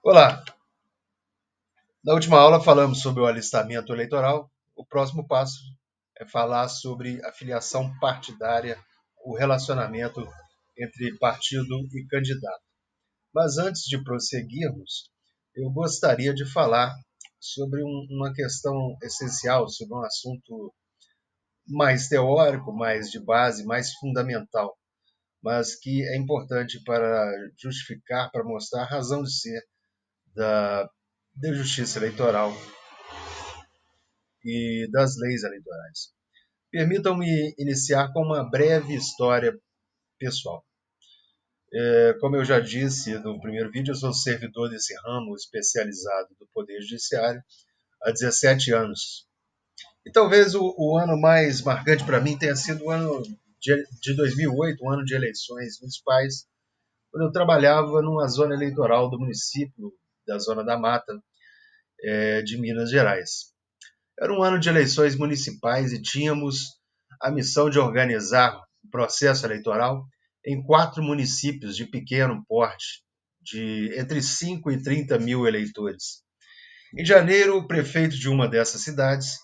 Olá! Na última aula falamos sobre o alistamento eleitoral. O próximo passo é falar sobre a filiação partidária, o relacionamento entre partido e candidato. Mas antes de prosseguirmos, eu gostaria de falar sobre uma questão essencial, sobre um assunto mais teórico, mais de base, mais fundamental, mas que é importante para justificar, para mostrar a razão de ser da justiça eleitoral e das leis eleitorais. Permitam-me iniciar com uma breve história pessoal. Como eu já disse no primeiro vídeo, eu sou servidor desse ramo especializado do Poder Judiciário há 17 anos. E talvez o ano mais marcante para mim tenha sido o ano de 2008, um ano de eleições municipais, quando eu trabalhava numa zona eleitoral do município da Zona da Mata, de Minas Gerais. Era um ano de eleições municipais e tínhamos a missão de organizar o processo eleitoral em 4 municípios de pequeno porte, de entre 5 e 30 mil eleitores. Em janeiro, o prefeito de uma dessas cidades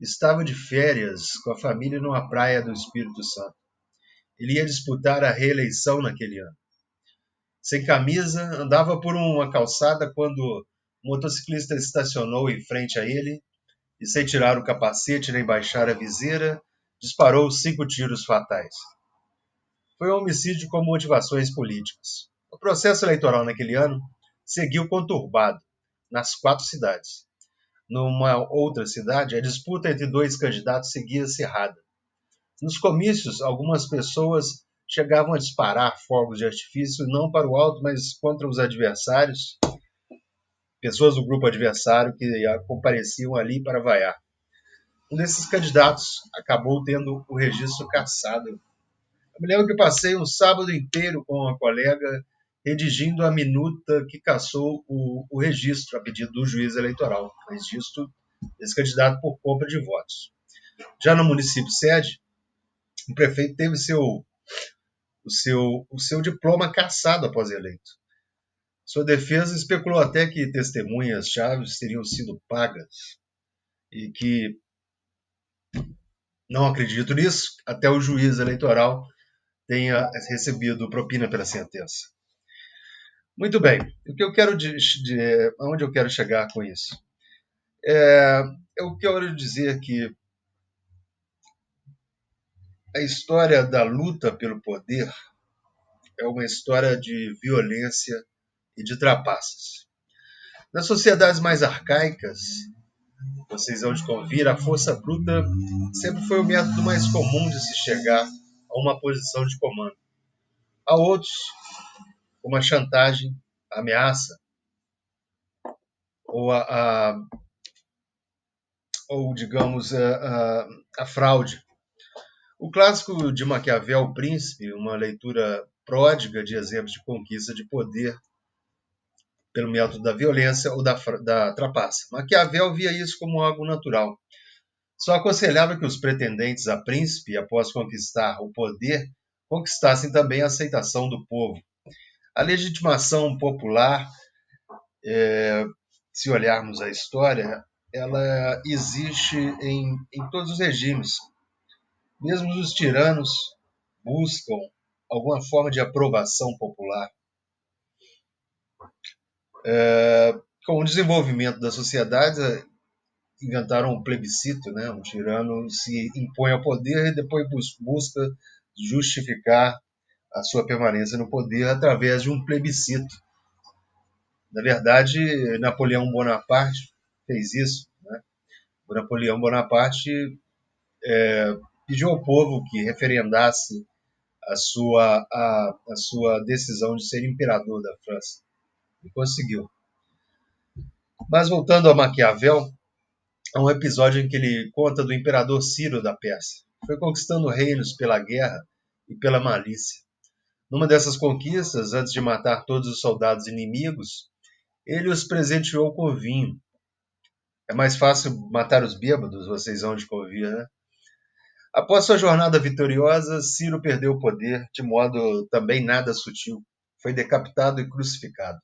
estava de férias com a família numa praia do Espírito Santo. Ele ia disputar a reeleição naquele ano. Sem camisa, andava por uma calçada quando um motociclista estacionou em frente a ele e, sem tirar o capacete nem baixar a viseira, disparou 5 tiros fatais. Foi um homicídio com motivações políticas. O processo eleitoral naquele ano seguiu conturbado nas 4 cidades. Numa outra cidade, a disputa entre 2 candidatos seguia acirrada. Nos comícios, algumas pessoas chegavam a disparar fogos de artifício não para o alto, mas contra os adversários, pessoas do grupo adversário que compareciam ali para vaiar. Um desses candidatos acabou tendo o registro cassado. Eu me lembro que passei um sábado inteiro com uma colega redigindo a minuta que cassou o registro a pedido do juiz eleitoral, o registro desse candidato por compra de votos. Já no município sede, o prefeito teve o seu diploma cassado após eleito. Sua defesa especulou até que testemunhas-chave teriam sido pagas e que, não acredito nisso, até o juiz eleitoral tenha recebido propina pela sentença. Muito bem, o que eu quero aonde eu quero chegar com isso? Eu quero dizer que a história da luta pelo poder é uma história de violência e de trapaças. Nas sociedades mais arcaicas, vocês vão de convir, a força bruta sempre foi o método mais comum de se chegar a uma posição de comando. Há outros, como a chantagem, a ameaça, ou, ou digamos, a fraude. O clássico de Maquiavel, O Príncipe, uma leitura pródiga de exemplos de conquista de poder pelo método da violência ou da trapaça. Maquiavel via isso como algo natural. Só aconselhava que os pretendentes a príncipe, após conquistar o poder, conquistassem também a aceitação do povo. A legitimação popular, se olharmos a história, ela existe em todos os regimes. Mesmo os tiranos buscam alguma forma de aprovação popular. Com o desenvolvimento da sociedade, inventaram um plebiscito, né? Um tirano se impõe ao poder e depois busca justificar a sua permanência no poder através de um plebiscito. Na verdade, Napoleão Bonaparte fez isso. Né? O Napoleão Bonaparte pediu ao povo que referendasse a sua decisão de ser imperador da França. E conseguiu. Mas voltando a Maquiavel, há um episódio em que ele conta do imperador Ciro da Pérsia. Foi conquistando reinos pela guerra e pela malícia. Numa dessas conquistas, antes de matar todos os soldados inimigos, ele os presenteou com vinho. É mais fácil matar os bêbados, vocês vão de convir, né? Após sua jornada vitoriosa, Ciro perdeu o poder de modo também nada sutil. Foi decapitado e crucificado.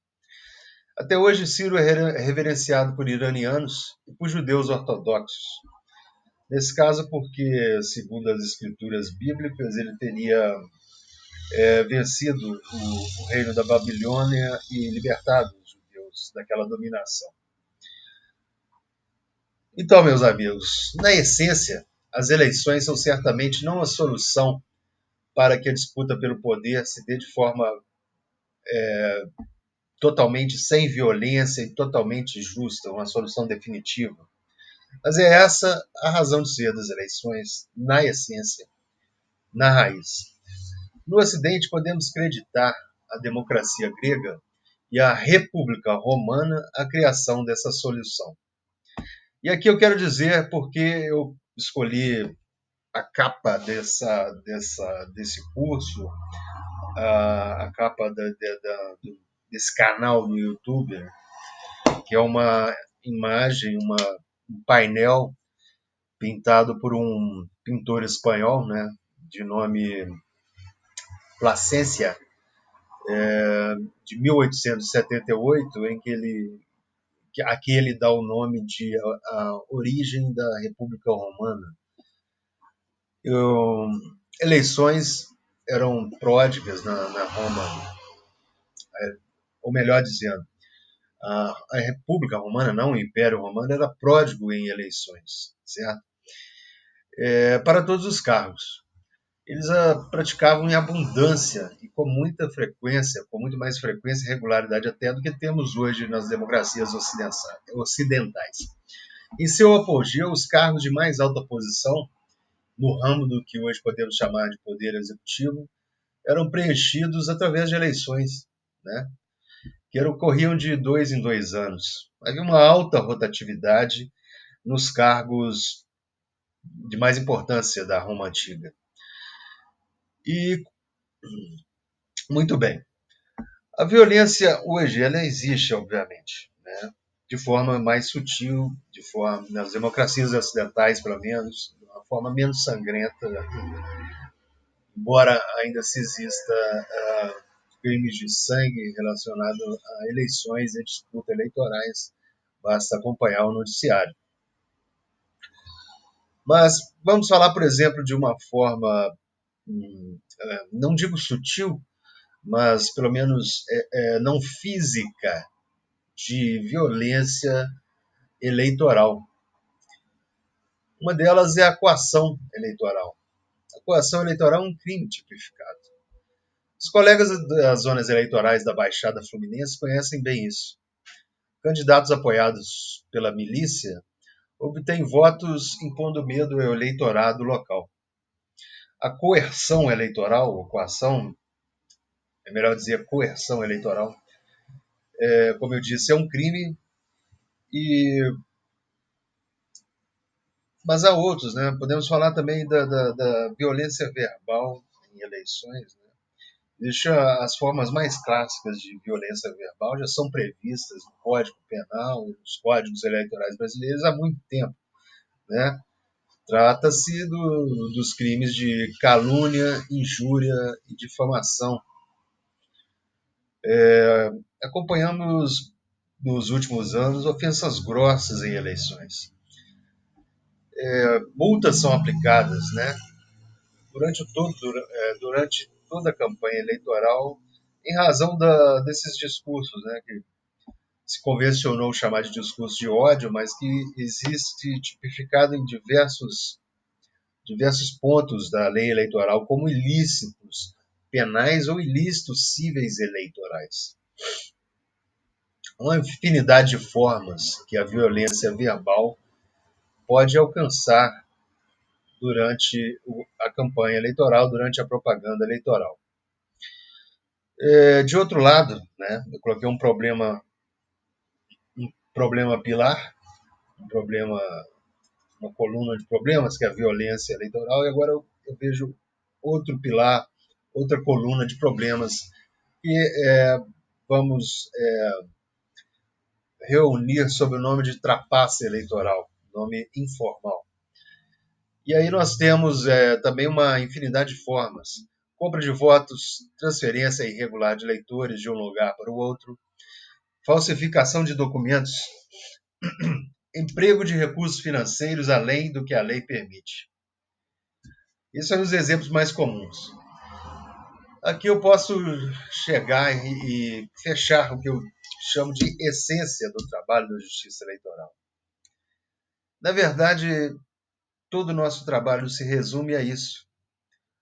Até hoje, Ciro é reverenciado por iranianos e por judeus ortodoxos. Nesse caso, porque, segundo as escrituras bíblicas, ele teria vencido o reino da Babilônia e libertado os judeus daquela dominação. Então, meus amigos, na essência, as eleições são certamente não a solução para que a disputa pelo poder se dê de forma totalmente sem violência e totalmente justa, uma solução definitiva. Mas é essa a razão de ser das eleições, na essência, na raiz. No Ocidente, podemos acreditar a democracia grega e a República Romana a criação dessa solução. E aqui eu quero dizer porque eu escolhi a capa desse curso, a capa desse canal no YouTube, que é uma imagem, um painel pintado por um pintor espanhol, né, de nome Plasencia, de 1878, em que aqui ele dá o nome de a origem da República Romana. Eleições eram pródigas na Roma, ou melhor dizendo, a República Romana, não o Império Romano, era pródigo em eleições, certo? Para todos os cargos. Eles praticavam em abundância e com muita frequência, com muito mais frequência e regularidade até do que temos hoje nas democracias ocidentais. Em seu apogeu, os cargos de mais alta posição, no ramo do que hoje podemos chamar de poder executivo, eram preenchidos através de eleições, né, que ocorriam de 2 em 2 anos. Havia uma alta rotatividade nos cargos de mais importância da Roma Antiga. E, muito bem, a violência hoje ela existe, obviamente, né, de forma mais sutil, nas democracias ocidentais, pelo menos, de uma forma menos sangrenta, embora ainda se exista crimes de sangue relacionados a eleições e disputas eleitorais, basta acompanhar o noticiário. Mas vamos falar, por exemplo, de uma forma, não digo sutil, mas pelo menos não física, de violência eleitoral. Uma delas é a coação eleitoral. A coação eleitoral é um crime tipificado. Os colegas das zonas eleitorais da Baixada Fluminense conhecem bem isso. Candidatos apoiados pela milícia obtêm votos impondo medo ao eleitorado local. A coerção eleitoral, ou coação, é melhor dizer coerção eleitoral, como eu disse, é um crime, mas há outros, né? Podemos falar também da violência verbal em eleições, né? As formas mais clássicas de violência verbal já são previstas no Código Penal e nos códigos eleitorais brasileiros há muito tempo, né? Trata-se dos crimes de calúnia, injúria e difamação. Acompanhamos nos últimos anos ofensas grossas em eleições. Multas são aplicadas, né, durante toda a campanha eleitoral em razão desses discursos, né, que se convencionou chamar de discurso de ódio, mas que existe tipificado em diversos pontos da lei eleitoral como ilícitos penais ou ilícitos cíveis eleitorais. Uma infinidade de formas que a violência verbal pode alcançar durante a campanha eleitoral, durante a propaganda eleitoral. De outro lado, né, eu coloquei um problema pilar, uma coluna de problemas, que é a violência eleitoral, e agora eu vejo outro pilar, outra coluna de problemas que vamos reunir sob o nome de trapaça eleitoral, nome informal. E aí nós temos também uma infinidade de formas. Compra de votos, transferência irregular de eleitores de um lugar para o outro, falsificação de documentos, emprego de recursos financeiros além do que a lei permite. Esses são os exemplos mais comuns. Aqui eu posso chegar e fechar o que eu chamo de essência do trabalho da Justiça Eleitoral. Na verdade, todo o nosso trabalho se resume a isso: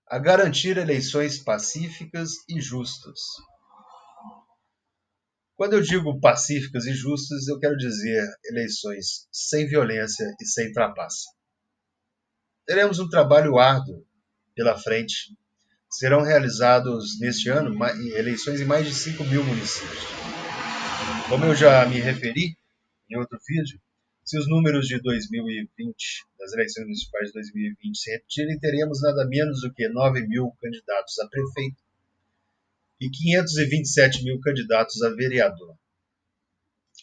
a garantir eleições pacíficas e justas. Quando eu digo pacíficas e justas, eu quero dizer eleições sem violência e sem trapaça. Teremos um trabalho árduo pela frente. Serão realizados neste ano eleições em mais de 5.000 municípios. Como eu já me referi em outro vídeo, se os números de 2020, das eleições municipais de 2020, se repetirem, teremos nada menos do que 9.000 candidatos a prefeito e 527.000 candidatos a vereador.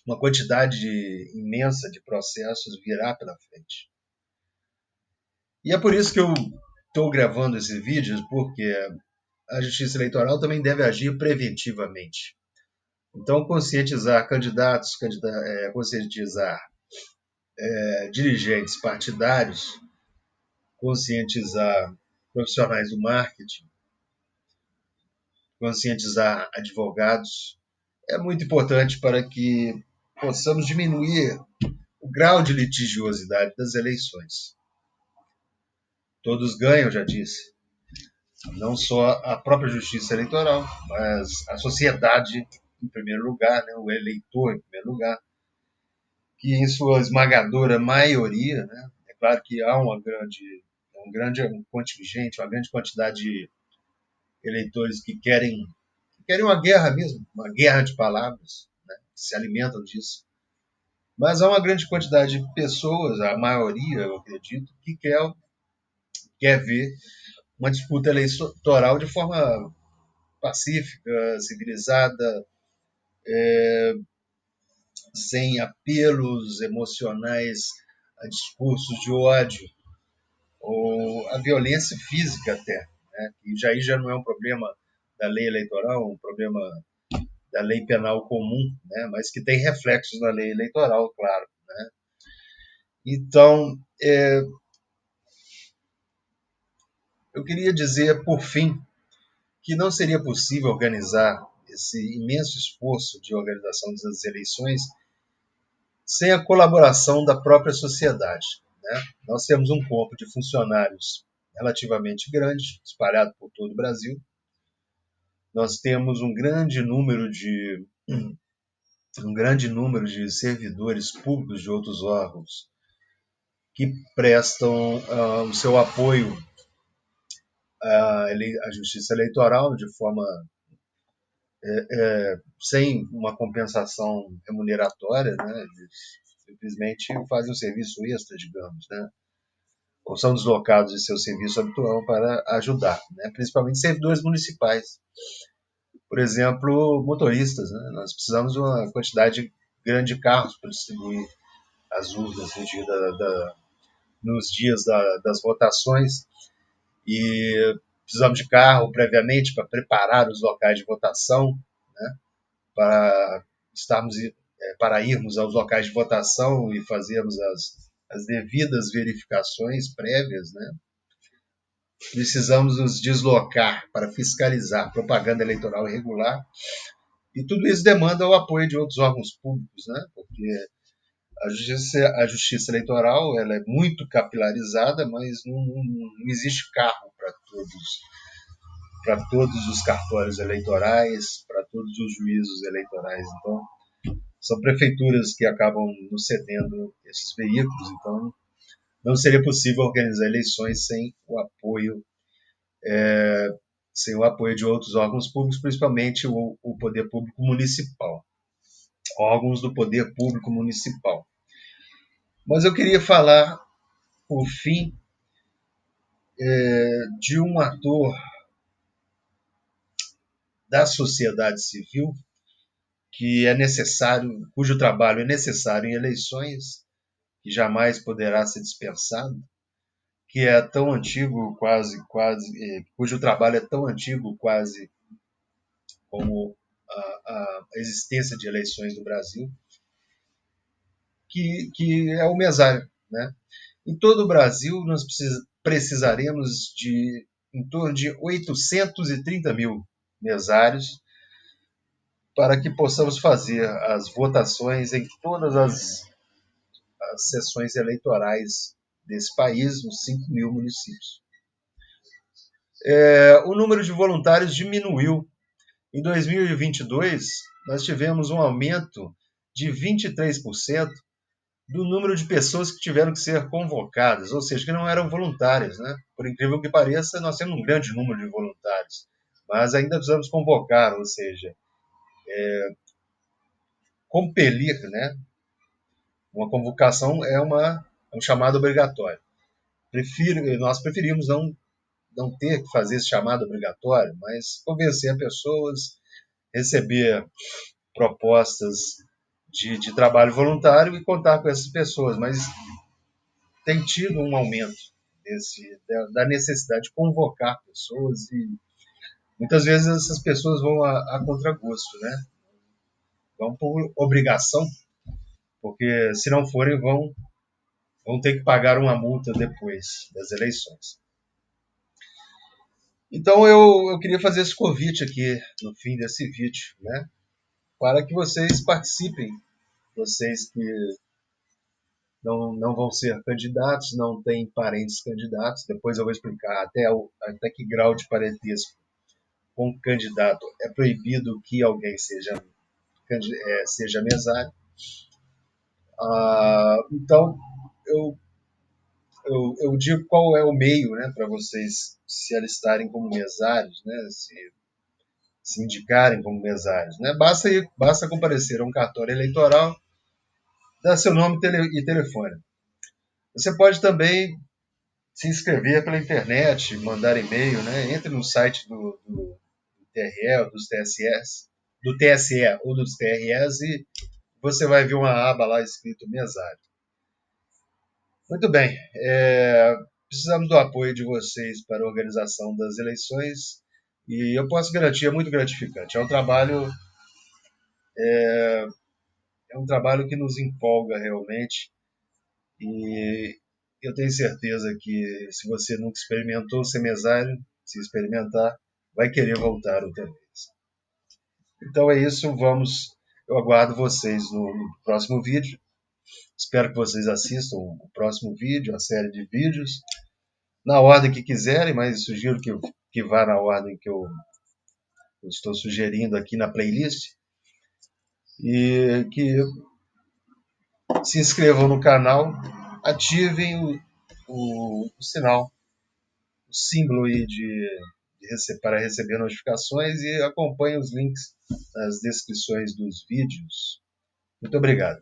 Uma quantidade imensa de processos virá pela frente. E é por isso que eu estou gravando esses vídeos, porque a Justiça Eleitoral também deve agir preventivamente. Então, conscientizar candidatos, conscientizar dirigentes partidários, conscientizar profissionais do marketing, conscientizar advogados, é muito importante para que possamos diminuir o grau de litigiosidade das eleições. Todos ganham, já disse. Não só a própria justiça eleitoral, mas a sociedade em primeiro lugar, né, o eleitor em primeiro lugar, que em sua esmagadora maioria, né, é claro que há um grande contingente, uma grande quantidade de eleitores que querem uma guerra mesmo, uma guerra de palavras, né, que se alimentam disso. Mas há uma grande quantidade de pessoas, a maioria, eu acredito, que quer ver uma disputa eleitoral de forma pacífica, civilizada, sem apelos emocionais a discursos de ódio ou a violência física até, né? Que já não é um problema da lei eleitoral, um problema da lei penal comum, né? Mas que tem reflexos na lei eleitoral, claro, né? Então, eu queria dizer, por fim, que não seria possível organizar esse imenso esforço de organização das eleições sem a colaboração da própria sociedade, né? Nós temos um corpo de funcionários relativamente grande, espalhado por todo o Brasil. Nós temos um grande número de servidores públicos de outros órgãos que prestam o seu apoio à justiça eleitoral de forma sem uma compensação remuneratória, né? Simplesmente fazem um serviço extra, digamos, né? Ou são deslocados de seu serviço habitual para ajudar, né? Principalmente servidores municipais. Por exemplo, motoristas, né? Nós precisamos de uma quantidade grande de carros para distribuir as urnas nos dias das votações e precisamos de carro previamente para preparar os locais de votação, né? para estarmos para irmos aos locais de votação e fazermos as devidas verificações prévias, né? Precisamos nos deslocar para fiscalizar propaganda eleitoral irregular e tudo isso demanda o apoio de outros órgãos públicos, né? Porque a justiça eleitoral ela é muito capilarizada, mas não existe carro para todos os cartórios eleitorais, para todos os juízos eleitorais. Então, são prefeituras que acabam nos cedendo esses veículos, então não seria possível organizar eleições sem o apoio de outros órgãos públicos, principalmente o poder público municipal, órgãos do poder público municipal. Mas eu queria falar, por fim, de um ator da sociedade civil que é necessário, cujo trabalho é necessário em eleições, que jamais poderá ser dispensado, que é tão antigo, cujo trabalho é tão antigo quase como a existência de eleições no Brasil, que é o mesário, né? Em todo o Brasil, nós precisaremos de em torno de 830 mil mesários para que possamos fazer as votações em todas as sessões eleitorais desse país, nos 5 mil municípios. O número de voluntários diminuiu. Em 2022, nós tivemos um aumento de 23% do número de pessoas que tiveram que ser convocadas, ou seja, que não eram voluntárias, né? Por incrível que pareça, nós temos um grande número de voluntários, mas ainda precisamos convocar, ou seja, compelir, né? Uma convocação é um chamado obrigatório. Nós preferimos não ter que fazer esse chamado obrigatório, mas convencer pessoas, receber propostas de trabalho voluntário e contar com essas pessoas, mas tem tido um aumento da necessidade de convocar pessoas e muitas vezes essas pessoas vão a contragosto, né? Vão por obrigação, porque se não forem vão ter que pagar uma multa depois das eleições. Então eu queria fazer esse convite aqui no fim desse vídeo, né? Para que vocês participem, vocês que não vão ser candidatos, não têm parentes candidatos, depois eu vou explicar até que grau de parentesco com o candidato é proibido que alguém seja mesário. Então, eu digo qual é o meio, né, para vocês se alistarem como mesários, né, se indicarem como mesários. Né? Basta comparecer a um cartório eleitoral, dar seu nome e telefone. Você pode também se inscrever pela internet, mandar e-mail, né? Entre no site do TRE ou do TSE ou dos TREs e você vai ver uma aba lá escrito mesário. Muito bem, precisamos do apoio de vocês para a organização das eleições e eu posso garantir, é muito gratificante. É um trabalho que nos empolga realmente e eu tenho certeza que se você nunca experimentou ser mesário, se experimentar, vai querer voltar outra vez. Então é isso, eu aguardo vocês no próximo vídeo. Espero que vocês assistam o próximo vídeo, a série de vídeos, na ordem que quiserem, mas sugiro que vá na ordem que eu estou sugerindo aqui na playlist. E que se inscrevam no canal, ativem o sinal, o símbolo aí para receber notificações e acompanhem os links nas descrições dos vídeos. Muito obrigado.